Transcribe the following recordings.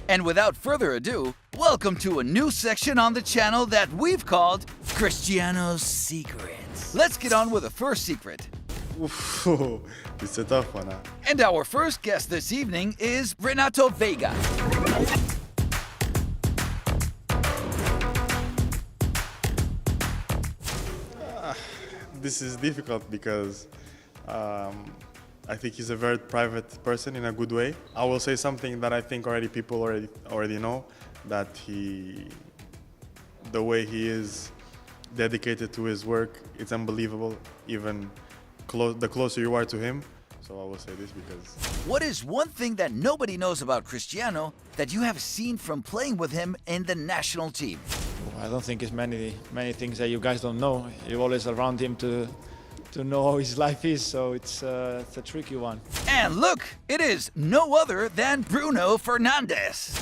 And without further ado, welcome to a new section on the channel that we've called Cristiano's Secrets. Let's get on with the first secret. Oof, it's a tough one. Huh? And our first guest this evening is Renato Veiga. This is difficult because I think he's a very private person in a good way. I will say something that I think people already know, that the way he is dedicated to his work, it's unbelievable. Even the closer you are to him. So I will say this because. What is one thing that nobody knows about Cristiano that you have seen from playing with him in the national team? I don't think it's many things that you guys don't know. You're always around him to know how his life is, so it's a tricky one. And look, it is no other than Bruno Fernandes.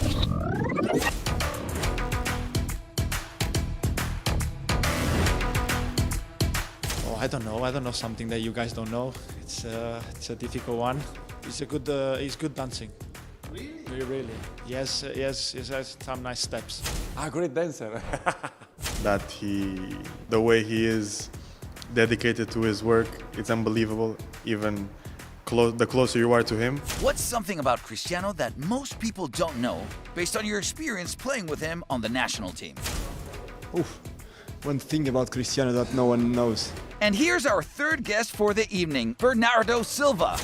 Oh, I don't know something that you guys don't know. It's a difficult one. He's good dancing. Really. Yes, he has some nice steps. Great dancer. That the way he is dedicated to his work, it's unbelievable. Even the closer you are to him. What's something about Cristiano that most people don't know, based on your experience playing with him on the national team? One thing about Cristiano that no one knows. And here's our third guest for the evening, Bernardo Silva.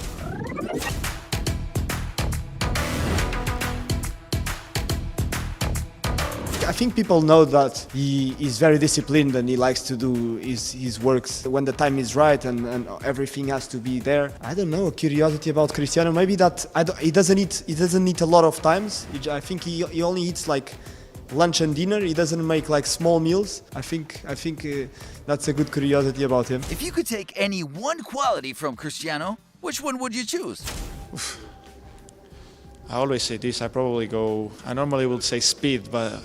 I think people know that he is very disciplined and he likes to do his works when the time is right and everything has to be there. I don't know, curiosity about Cristiano, maybe that he doesn't eat a lot of times. I think he only eats like lunch and dinner. He doesn't make like small meals. I think that's a good curiosity about him. If you could take any one quality from Cristiano, which one would you choose? I always say this. I normally would say speed, but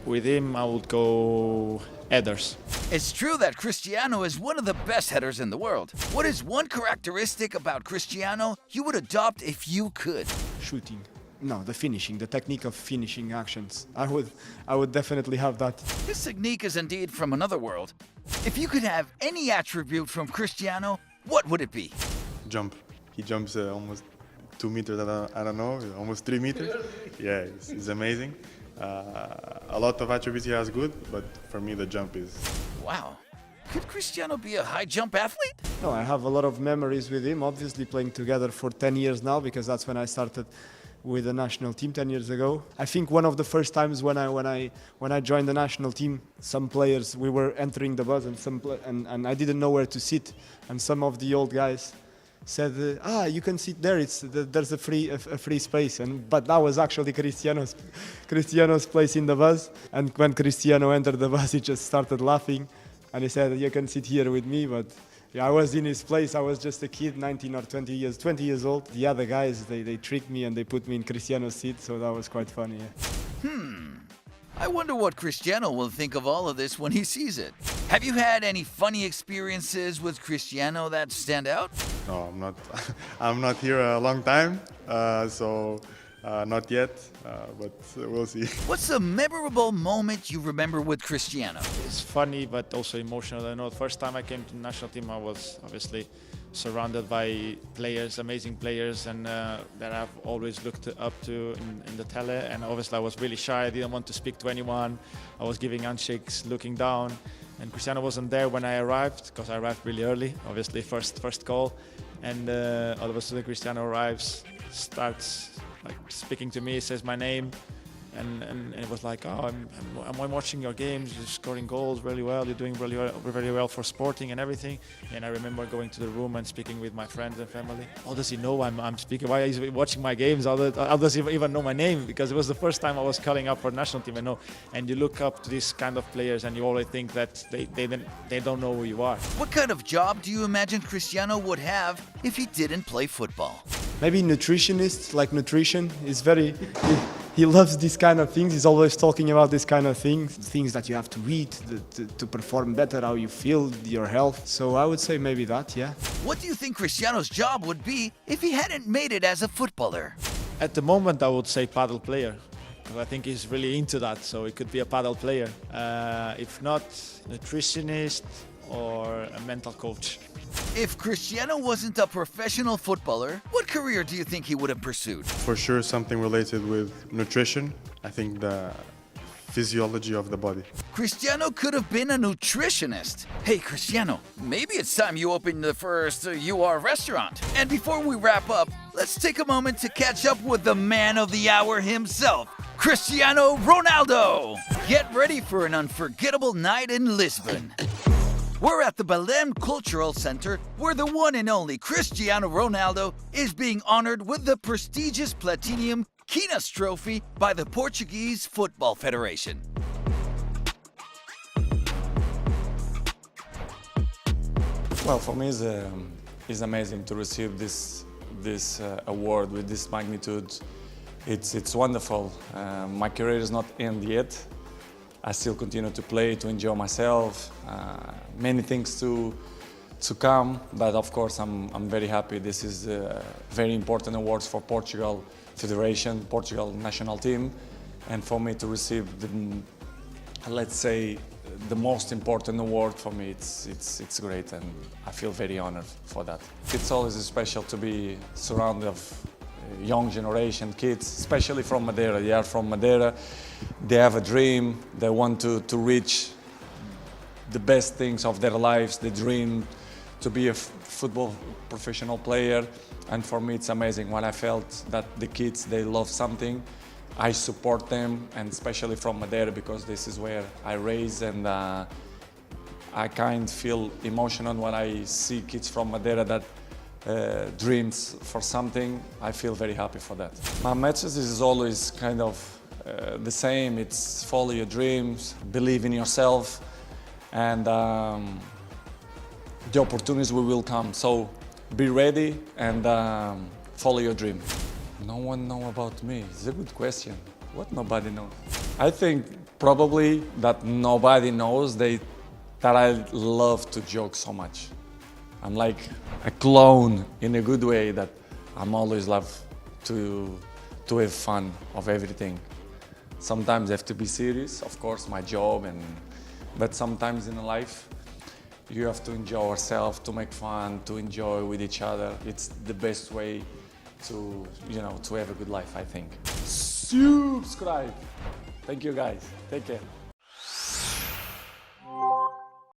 with him I would go headers. It's true that Cristiano is one of the best headers in the world. What is one characteristic about Cristiano you would adopt if you could? Shooting. No, the finishing, the technique of finishing actions. I would definitely have that. This technique is indeed from another world. If you could have any attribute from Cristiano, what would it be? Jump. He jumps almost 2 meters, I don't know, almost 3 meters. Yeah, it's amazing. A lot of attributes he has good, but for me the jump is. Wow. Could Cristiano be a high jump athlete? No, I have a lot of memories with him, obviously playing together for 10 years now, because that's when I started with the national team 10 years ago. I think one of the first times when I joined the national team, some players, we were entering the bus and I didn't know where to sit, and some of the old guys said, you can sit there. There's a free space, but that was actually Cristiano's place in the bus. And when Cristiano entered the bus, he just started laughing, and he said, "You can sit here with me." But yeah, I was in his place. I was just a kid, 19 or 20 years old. The other guys, they tricked me and they put me in Cristiano's seat, so that was quite funny. Yeah. I wonder what Cristiano will think of all of this when he sees it. Have you had any funny experiences with Cristiano that stand out? No, I'm not. I'm not here a long time, so not yet. But we'll see. What's a memorable moment you remember with Cristiano? It's funny, but also emotional. I know the first time I came to the national team, I was obviously surrounded by players, amazing players, and that I've always looked up to in the tele. And obviously I was really shy. I didn't want to speak to anyone. I was giving handshakes, looking down. And Cristiano wasn't there when I arrived, because I arrived really early, obviously first call. And all of a sudden Cristiano arrives, starts like speaking to me, says my name. And it was like, I'm watching your games, you're scoring goals really well, you're doing really well for Sporting and everything. And I remember going to the room and speaking with my friends and family. How does he know I'm speaking? Why is he watching my games? How does he even know my name? Because it was the first time I was calling up for the national team. And you look up to these kind of players and you always think that they don't know who you are. What kind of job do you imagine Cristiano would have if he didn't play football? Maybe nutritionist, like nutrition, is very. He loves these kind of things. He's always talking about this kind of things that you have to eat to perform better, how you feel, your health. So I would say maybe that, yeah. What do you think Cristiano's job would be if he hadn't made it as a footballer? At the moment, I would say paddle player. I think he's really into that, so he could be a paddle player. If not, nutritionist or a mental coach. If Cristiano wasn't a professional footballer, what career do you think he would have pursued? For sure, something related with nutrition. I think the physiology of the body. Cristiano could have been a nutritionist. Hey Cristiano, maybe it's time you opened the first UR restaurant. And before we wrap up, let's take a moment to catch up with the man of the hour himself, Cristiano Ronaldo. Get ready for an unforgettable night in Lisbon. We're at the Belém Cultural Center, where the one and only Cristiano Ronaldo is being honored with the prestigious Platinum Quinas Trophy by the Portuguese Football Federation. Well, for me, it's amazing to receive this award with this magnitude. It's wonderful. My career is not end yet. I still continue to play, to enjoy myself. Many things to come, but of course I'm very happy. This is a very important awards for Portugal Federation, Portugal national team, and for me to receive the, let's say, the most important award for me, it's great, and I feel very honored for that. It's always special to be surrounded of young generation kids, especially from Madeira. They are from Madeira. They have a dream. They want to reach the best things of their lives. They dream to be a football professional player. And for me, it's amazing when I felt that the kids, they love something. I support them, and especially from Madeira, because this is where I raised, and I kind of feel emotional when I see kids from Madeira that dreams for something. I feel very happy for that. My message is always kind of the same. It's follow your dreams, believe in yourself, and the opportunities will come. So be ready and follow your dream. No one knows about me. It's a good question. What nobody knows? I think probably that nobody knows that I love to joke so much. I'm like a clown in a good way, that I'm always love to have fun of everything. Sometimes I have to be serious, of course, my job, but sometimes in life you have to enjoy yourself, to make fun, to enjoy with each other. It's the best way to have a good life, I think. Subscribe. Thank you guys. Take care.